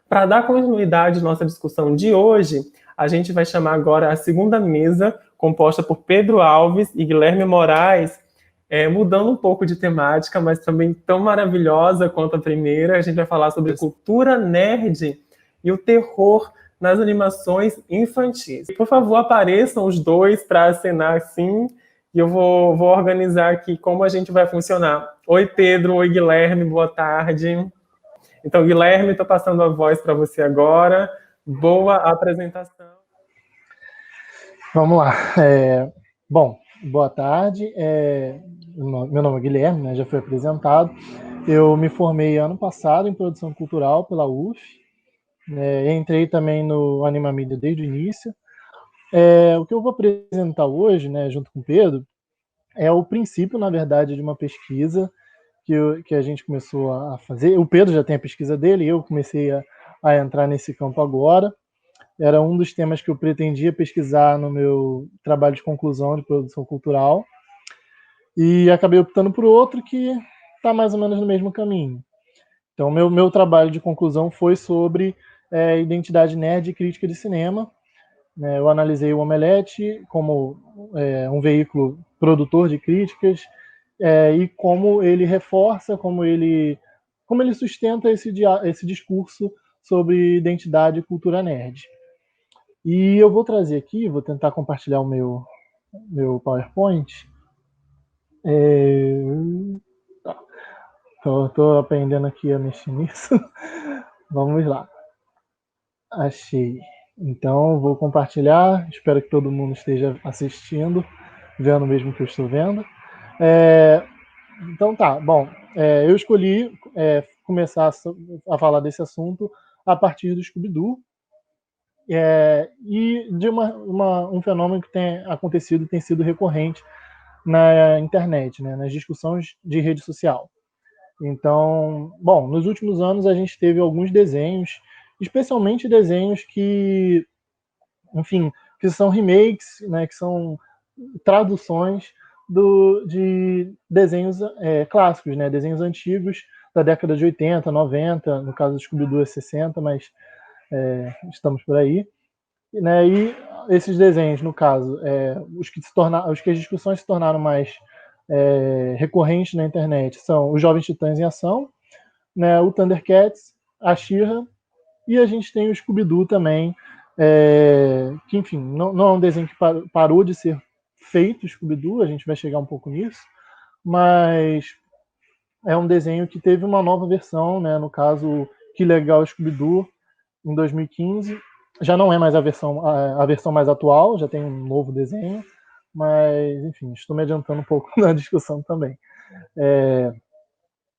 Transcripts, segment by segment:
Para dar continuidade à nossa discussão de hoje, a gente vai chamar agora a segunda mesa, composta por Pedro Alves e Guilherme Moraes, mudando um pouco de temática, mas também tão maravilhosa quanto a primeira. A gente vai falar sobre cultura nerd e o terror nas animações infantis. Por favor, apareçam os dois para acenar assim, e eu vou organizar aqui como a gente vai funcionar. Oi, Pedro. Oi, Guilherme. Boa tarde. Então, Guilherme, estou passando a voz para você agora. Boa apresentação. Vamos lá. Bom, boa tarde. Meu nome é Guilherme, né, já foi apresentado. Eu me formei ano passado em produção cultural pela UF. Entrei também no Animamídia desde o início. O que eu vou apresentar hoje, né, junto com o Pedro, é o princípio, na verdade, de uma pesquisa que a gente começou a fazer. O Pedro já tem a pesquisa dele, eu comecei a entrar nesse campo agora. Era um dos temas que eu pretendia pesquisar no meu trabalho de conclusão de produção cultural e acabei optando por outro que está mais ou menos no mesmo caminho. Então, meu trabalho de conclusão foi sobre identidade nerd e crítica de cinema. Eu analisei o Omelete como um veículo produtor de críticas e como ele reforça, como ele sustenta esse discurso sobre identidade e cultura nerd. E eu vou trazer aqui, vou tentar compartilhar o meu PowerPoint. Tá. Tô aprendendo aqui a mexer nisso. Vamos lá. Achei. Então, vou compartilhar. Espero que todo mundo esteja assistindo, vendo o mesmo que eu estou vendo. Então tá, bom. Eu escolhi começar a falar desse assunto a partir do Scooby-Doo, e de um fenômeno que tem acontecido, tem sido recorrente na internet, né, nas discussões de rede social. Então, bom, nos últimos anos a gente teve alguns desenhos, especialmente desenhos que, enfim, que são remakes, né, que são traduções de desenhos clássicos, né, desenhos antigos da década de 80, 90, no caso do Scooby-Doo é 60, mas estamos por aí. Né, e esses desenhos, no caso, os que as discussões se tornaram mais recorrentes na internet são os Jovens Titãs em Ação, né, o Thundercats, a She-Ra, e a gente tem o Scooby-Doo também, que, enfim, não é um desenho que parou de ser feito, Scooby-Doo, a gente vai chegar um pouco nisso, mas é um desenho que teve uma nova versão, né, no caso, Que Legal Scooby-Doo, em 2015. Já não é mais a versão mais atual, já tem um novo desenho, mas, enfim, estou me adiantando um pouco na discussão também.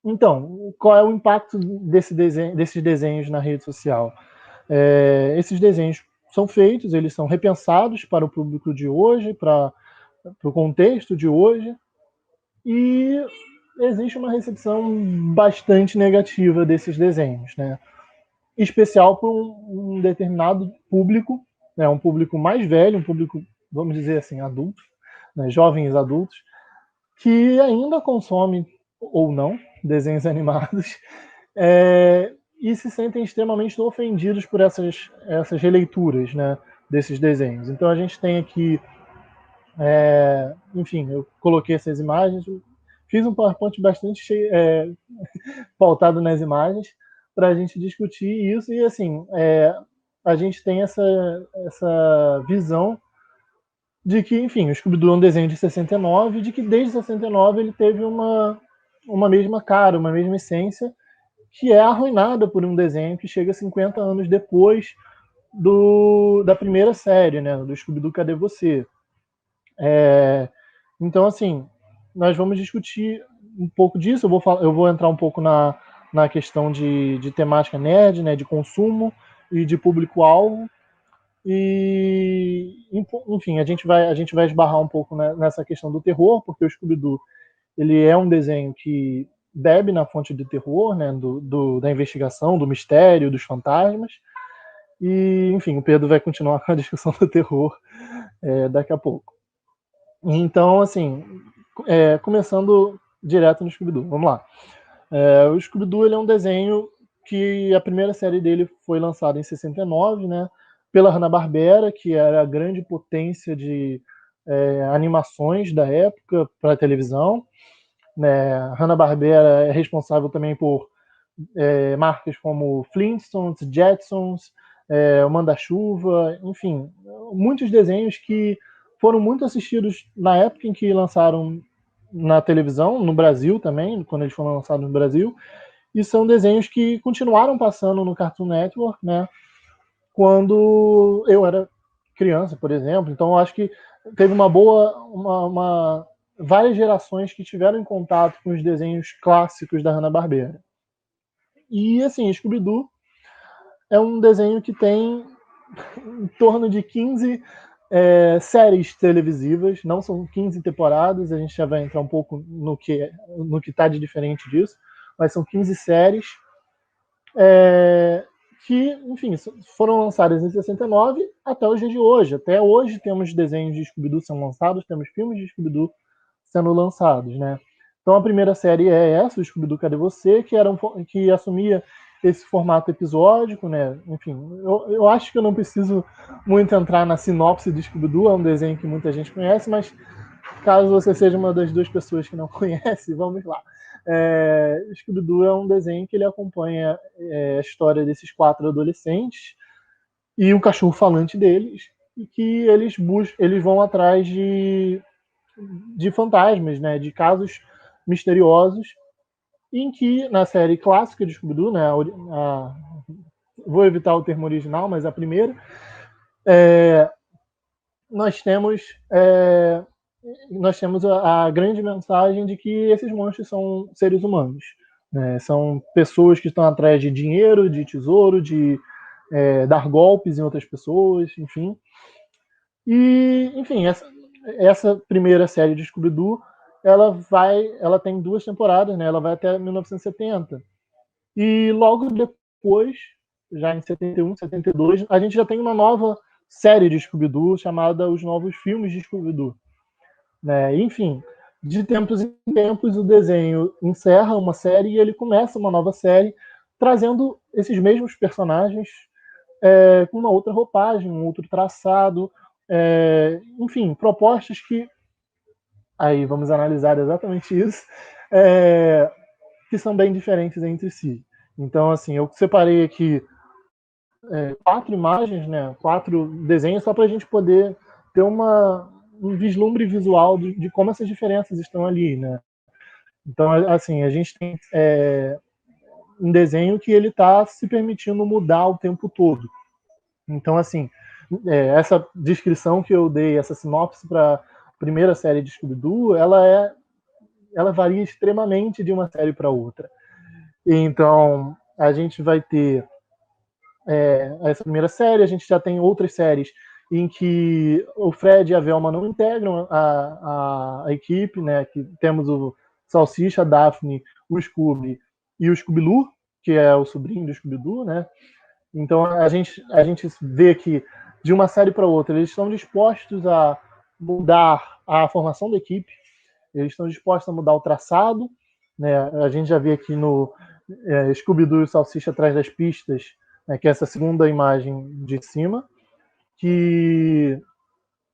Então, qual é o impacto desses desenhos na rede social? Esses desenhos são feitos, eles são repensados para o público de hoje, para o contexto de hoje, e existe uma recepção bastante negativa desses desenhos, né? Especial para um determinado público, né, um público mais velho, um público, vamos dizer assim, adulto, né, jovens adultos, que ainda consomem ou não desenhos animados e se sentem extremamente ofendidos por essas releituras, né, desses desenhos. Então a gente tem aqui, enfim, eu coloquei essas imagens, fiz um PowerPoint bastante pautado nas imagens para a gente discutir isso e assim a gente tem essa visão de que, enfim, o Scooby-Doo é um desenho de 69 e de que desde 69 ele teve uma mesma cara, uma mesma essência, que é arruinada por um desenho que chega 50 anos depois da primeira série, né, do Scooby-Doo Cadê Você? Então, assim, nós vamos discutir um pouco disso, eu vou entrar um pouco na questão de temática nerd, né, de consumo e de público-alvo, e, enfim, a gente vai esbarrar um pouco nessa questão do terror, porque o Scooby-Doo ele é um desenho que bebe na fonte do terror, né, da investigação, do mistério, dos fantasmas, e, enfim, o Pedro vai continuar com a discussão do terror daqui a pouco. Então, assim, começando direto no Scooby-Doo, vamos lá. O Scooby-Doo ele é um desenho que a primeira série dele foi lançada em 69, né, pela Hanna-Barbera, que era a grande potência de animações da época para televisão. Né? A Hanna-Barbera é responsável também por marcas como Flintstones, Jetsons, o Manda-Chuva, enfim, muitos desenhos que foram muito assistidos na época em que lançaram na televisão, no Brasil também, quando eles foram lançados no Brasil, e são desenhos que continuaram passando no Cartoon Network, né, quando eu era criança, por exemplo. Então, eu acho que teve várias gerações que tiveram em contato com os desenhos clássicos da Hanna-Barbera. E, assim, Scooby-Doo é um desenho que tem em torno de 15 séries televisivas, não são 15 temporadas, a gente já vai entrar um pouco no que está de diferente disso, mas são 15 séries que, enfim, foram lançadas em 69 até os dias de hoje. Até hoje temos desenhos de Scooby-Doo sendo lançados, temos filmes de Scooby-Doo sendo lançados, né? Então a primeira série é essa, o Scooby-Doo Cadê Você?, que assumia esse formato episódico, né? Enfim, eu acho que eu não preciso muito entrar na sinopse de Scooby-Doo, é um desenho que muita gente conhece, mas caso você seja uma das duas pessoas que não conhece, vamos lá. Scooby-Doo é um desenho que ele acompanha a história desses 4 adolescentes e o cachorro falante deles, e que eles vão atrás de fantasmas, né, de casos misteriosos, em que na série clássica de Scooby-Doo, né, vou evitar o termo original, mas a primeira, nós temos a grande mensagem de que esses monstros são seres humanos, né? São pessoas que estão atrás de dinheiro, de tesouro, de dar golpes em outras pessoas, enfim. E, enfim, essa primeira série de Scooby-Doo, ela tem 2 temporadas, né? Ela vai até 1970. E logo depois, já em 71, 72, a gente já tem uma nova série de Scooby-Doo chamada Os Novos Filmes de Scooby-Doo. Né? Enfim, de tempos em tempos o desenho encerra uma série e ele começa uma nova série, trazendo esses mesmos personagens com uma outra roupagem, um outro traçado, enfim, propostas que aí vamos analisar exatamente isso, que são bem diferentes entre si. Então, assim, eu separei aqui 4 imagens, né, 4 desenhos, só para a gente poder ter um vislumbre visual de como essas diferenças estão ali, né? Então, assim, a gente tem um desenho que ele está se permitindo mudar o tempo todo. Então, assim, essa descrição que eu dei, essa sinopse para a primeira série de Scooby-Doo, ela varia extremamente de uma série para outra. Então, a gente vai ter essa primeira série, a gente já tem outras séries em que o Fred e a Velma não integram a equipe, né? Que temos o Salsicha, a Daphne, o Scooby e o Scooby-Loo, que é o sobrinho do Scooby-Doo, né? Então a gente vê que de uma série para outra eles estão dispostos a mudar a formação da equipe, eles estão dispostos a mudar o traçado, né? A gente já vê aqui no Scooby-Doo e o Salsicha atrás das pistas, né, que é essa segunda imagem de cima, que,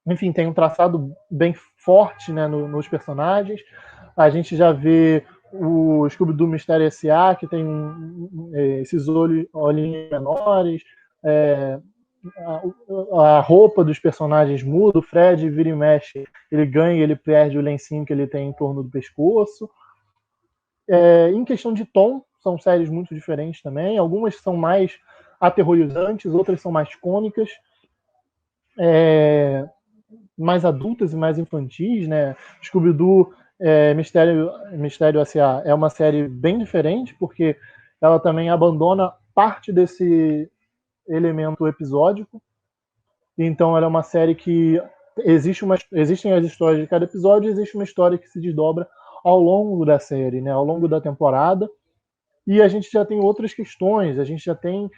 enfim, tem um traçado bem forte, né, nos personagens. A gente já vê o Scooby-Doo Mistério S.A., que tem esses olhinhos menores, a roupa dos personagens muda, o Fred vira e mexe, ele ganha e ele perde o lencinho que ele tem em torno do pescoço. Em questão de tom, são séries muito diferentes também, algumas são mais aterrorizantes, outras são mais cômicas, mais adultas e mais infantis, né? Scooby-Doo Mistério S.A. é uma série bem diferente, porque ela também abandona parte desse elemento episódico. Então ela é uma série que existem as histórias de cada episódio e existe uma história que se desdobra ao longo da série, né? Ao longo da temporada. E a gente já tem outras questões, a gente já tem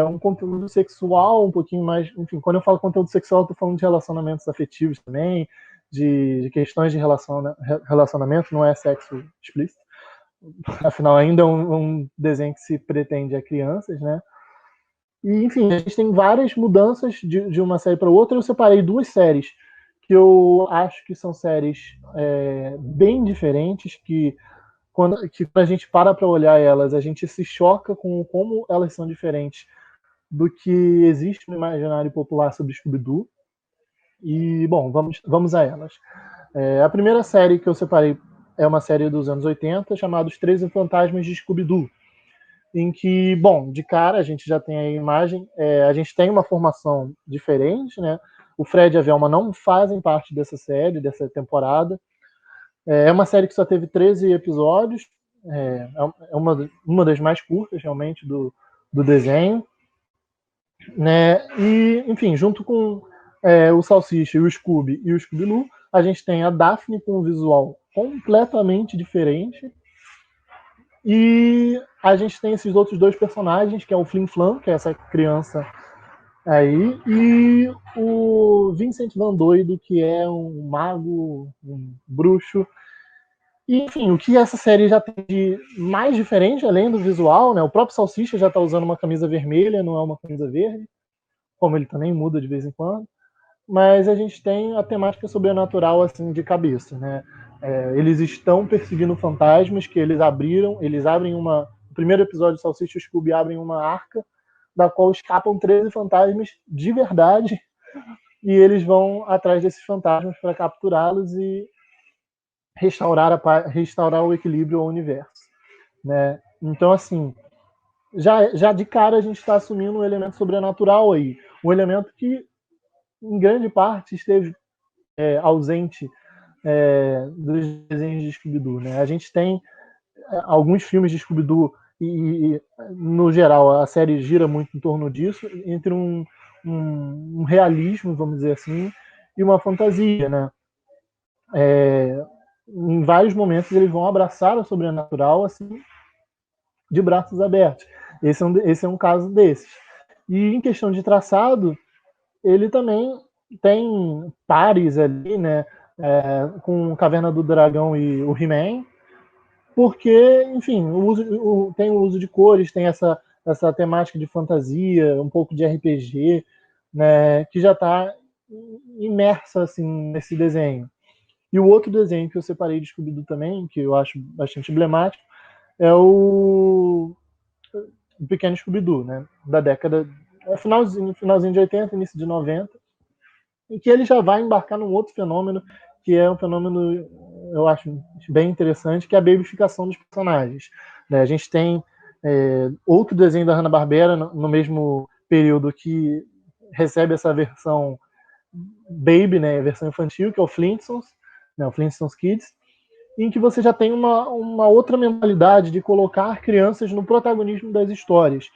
um conteúdo sexual um pouquinho mais... Enfim, quando eu falo conteúdo sexual, eu estou falando de relacionamentos afetivos também, de questões de relacionamento, não é sexo explícito, afinal ainda é um desenho que se pretende a crianças, né? E, enfim, a gente tem várias mudanças de uma série para outra. Eu separei duas séries que eu acho que são séries bem diferentes, que quando a gente para olhar elas, a gente se choca com como elas são diferentes do que existe no imaginário popular sobre Scooby-Doo. E, bom, vamos a elas. A primeira série que eu separei é uma série dos anos 80, chamada Os 13 Fantasmas de Scooby-Doo, em que, bom, de cara a gente já tem a imagem, a gente tem uma formação diferente, né? O Fred e a Velma não fazem parte dessa série, dessa temporada. É uma série que só teve 13 episódios, é uma das mais curtas, realmente, do desenho, né? E, enfim, junto com o Salsicha e o Scooby e o Scooby-Doo, a gente tem a Daphne com um visual completamente diferente. E a gente tem esses outros dois personagens, que é o Flim Flam, que é essa criança aí, e o Vincent Van Doido, que é um mago, um bruxo. E, enfim, o que essa série já tem de mais diferente, além do visual, né? O próprio Salsicha já está usando uma camisa vermelha, não é uma camisa verde, como ele também muda de vez em quando. Mas a gente tem a temática sobrenatural assim de cabeça, né? Eles estão perseguindo fantasmas que eles abrem uma. No primeiro episódio, Salsicha e Scooby abrem uma arca da qual escapam 13 fantasmas de verdade e eles vão atrás desses fantasmas para capturá-los e restaurar o equilíbrio ao universo, né? Então, assim, já de cara a gente está assumindo um elemento sobrenatural aí, um elemento que em grande parte esteve ausente dos desenhos de Scooby-Doo, né? A gente tem alguns filmes de Scooby-Doo e, no geral, a série gira muito em torno disso, entre um realismo, vamos dizer assim, e uma fantasia, né? Em vários momentos eles vão abraçar o sobrenatural, assim, de braços abertos. Esse é um caso desses. E em questão de traçado, ele também tem pares ali, né? Com Caverna do Dragão e o He-Man, porque, enfim, tem o uso de cores, tem essa temática de fantasia, um pouco de RPG, né, que já está imersa assim, nesse desenho. E o outro desenho que eu separei de Scooby-Doo também, que eu acho bastante emblemático, é o Pequeno Scooby-Doo, né, da década, finalzinho de 80, início de 90, em que ele já vai embarcar num outro fenômeno, que é um fenômeno, eu acho bem interessante, que é a babyficação dos personagens. Né? A gente tem outro desenho da Hanna-Barbera no mesmo período que recebe essa versão baby, né, versão infantil, que é o Flintstones, né, o Flintstones Kids, em que você já tem uma outra mentalidade de colocar crianças no protagonismo das histórias.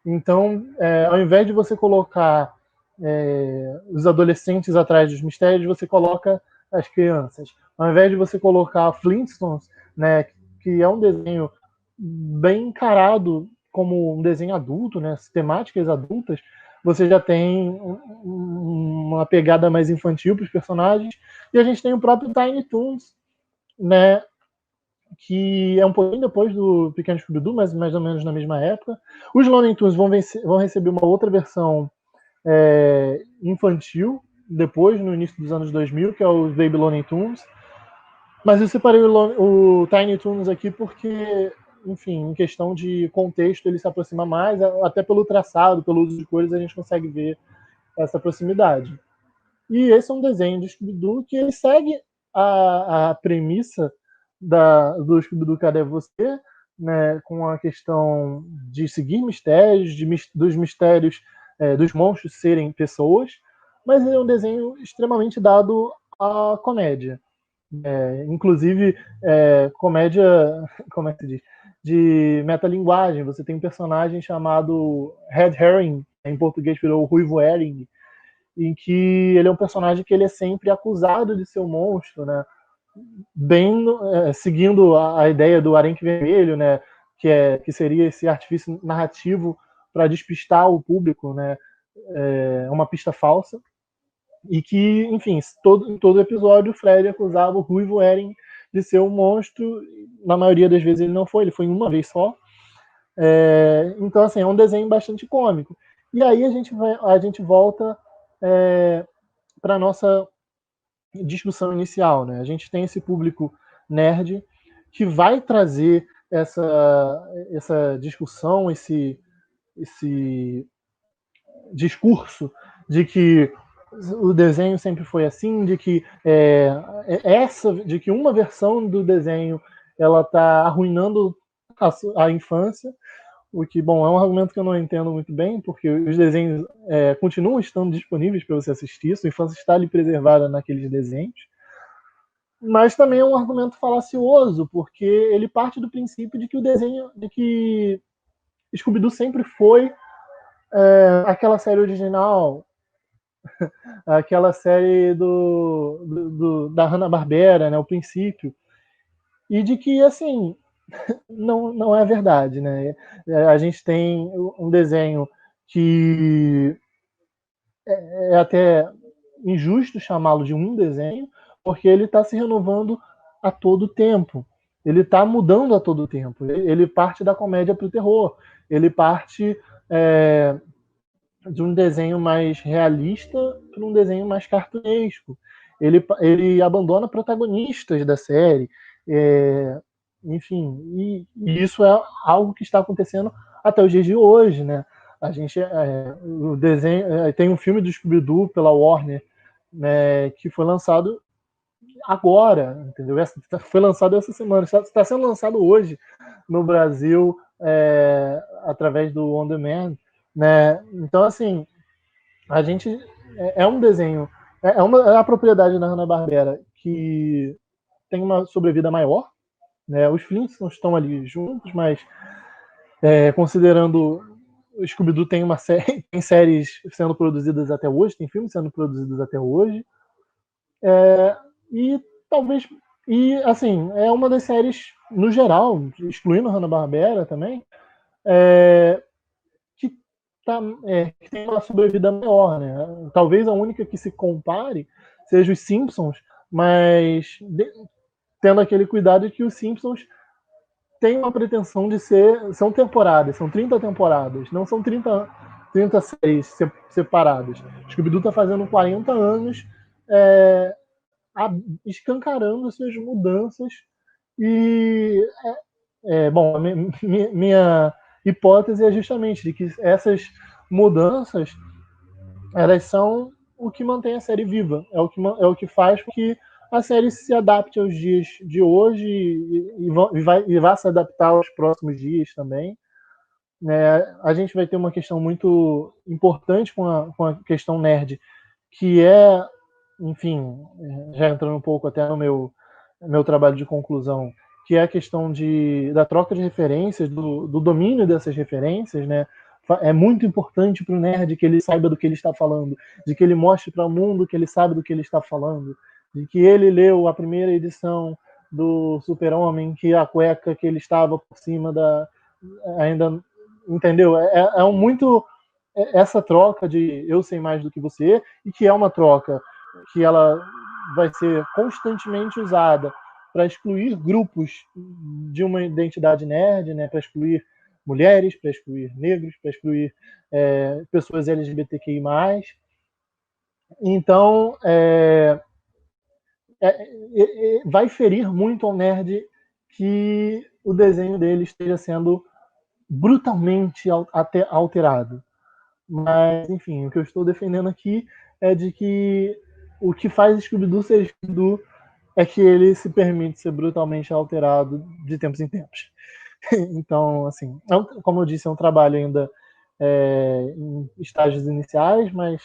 Então, ao invés de você colocar os adolescentes atrás dos mistérios, você coloca as crianças. Ao invés de você colocar Flintstones, né, que é um desenho bem encarado como um desenho adulto, né, temáticas adultas, você já tem uma pegada mais infantil para os personagens. E a gente tem o próprio Tiny Toons, né, que é um pouquinho depois do Pequeno Scooby-Doo, mas mais ou menos na mesma época. Os Looney Tunes vão receber uma outra versão infantil, depois, no início dos anos 2000, que é os Baby Looney Tunes. Mas eu separei o Tiny Toons aqui porque, enfim, em questão de contexto, ele se aproxima mais, até pelo traçado, pelo uso de cores, a gente consegue ver essa proximidade. E esse é um desenho de Scooby-Doo que ele segue a premissa do Scooby-Doo Cadê Você, né, com a questão de seguir mistérios, dos mistérios dos monstros serem pessoas, mas ele é um desenho extremamente dado à comédia. Inclusive, comédia, como é que se diz? De metalinguagem. Você tem um personagem chamado Red Herring, em português virou Ruivo Herring, em que ele é um personagem que ele é sempre acusado de ser um monstro, né? Bem seguindo a ideia do Arenque Vermelho, né? Que seria esse artifício narrativo para despistar o público, né? Uma pista falsa. E que, enfim, em todo episódio o Fred acusava o Ruivo Herring de ser um monstro. Na maioria das vezes ele não foi, ele foi uma vez só. Então, assim, é um desenho bastante cômico. E aí a gente volta para a nossa discussão inicial, né? A gente tem esse público nerd que vai trazer essa discussão, esse discurso de que o desenho sempre foi assim, de que de que uma versão do desenho ela está arruinando a infância, o que, bom, é um argumento que eu não entendo muito bem, porque os desenhos continuam estando disponíveis para você assistir, sua infância está ali preservada naqueles desenhos, mas também é um argumento falacioso, porque ele parte do princípio de que Scooby-Doo sempre foi aquela série original, aquela série da Hanna-Barbera, né, o princípio, e de que, assim, não é verdade, né? A gente tem um desenho que é até injusto chamá-lo de um desenho, porque ele está se renovando a todo tempo. Ele está mudando a todo tempo. Ele parte da comédia para o terror. Ele parte de um desenho mais realista para um desenho mais cartunesco. Ele abandona protagonistas da série. Enfim, e isso é algo que está acontecendo até os dias de hoje, né? A gente o desenho tem um filme do Scooby-Doo pela Warner, né, que foi lançado agora, entendeu? Foi lançado essa semana, está sendo lançado hoje no Brasil através do On Demand, né? Então, assim, a gente um desenho, é a propriedade da Hanna-Barbera que tem uma sobrevida maior, né? Os Flintstones estão ali juntos, mas considerando o Scooby-Doo tem tem séries sendo produzidas até hoje, tem filmes sendo produzidos até hoje, e talvez assim, é uma das séries no geral, excluindo a Hanna-Barbera também, que tem uma sobrevida maior, né? Talvez a única que se compare seja os Simpsons, mas tendo aquele cuidado de que os Simpsons têm uma pretensão de são temporadas, são 30 temporadas, não são 30 séries separadas. Scooby-Doo está fazendo 40 anos escancarando suas mudanças e bom, a minha hipótese é justamente de que essas mudanças elas são o que mantém a série viva, é o que faz com que a série se adapte aos dias de hoje e vá se adaptar aos próximos dias também. A gente vai ter uma questão muito importante com a questão nerd, que enfim, já entrando um pouco até no meu trabalho de conclusão, que é a questão da troca de referências, do domínio dessas referências, né? É muito importante para o nerd que ele saiba do que ele está falando, de que ele mostre para o mundo que ele sabe do que ele está falando, de que ele leu a primeira edição do Super-Homem, que a cueca que ele estava por cima ainda, entendeu? Muito essa troca de eu sei mais do que você, e que é uma troca que ela vai ser constantemente usada para excluir grupos de uma identidade nerd, né? Para excluir mulheres, para excluir negros, para excluir pessoas LGBTQI+. Então, vai ferir muito ao nerd que o desenho dele esteja sendo brutalmente até alterado. Mas, enfim, o que eu estou defendendo aqui é de que o que faz Scooby-Doo ser Scooby-Doo é que ele se permite ser brutalmente alterado de tempos em tempos. Então, assim, como eu disse, é um trabalho ainda em estágios iniciais, mas,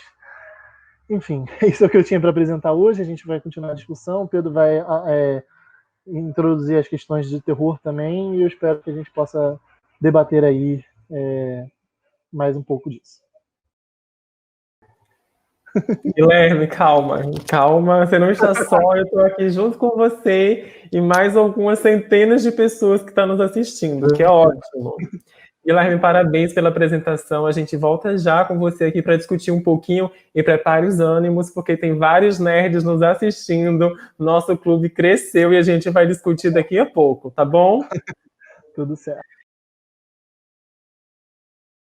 enfim, isso é o que eu tinha para apresentar hoje. A gente vai continuar a discussão, o Pedro vai introduzir as questões de terror também, e eu espero que a gente possa debater aí mais um pouco disso. Guilherme, calma, você não está só, eu estou aqui junto com você e mais algumas centenas de pessoas que estão nos assistindo, que é ótimo. Guilherme, parabéns pela apresentação. A gente volta já com você aqui para discutir um pouquinho e prepare os ânimos, porque tem vários nerds nos assistindo. Nosso clube cresceu e a gente vai discutir daqui a pouco, tá bom? Tudo certo.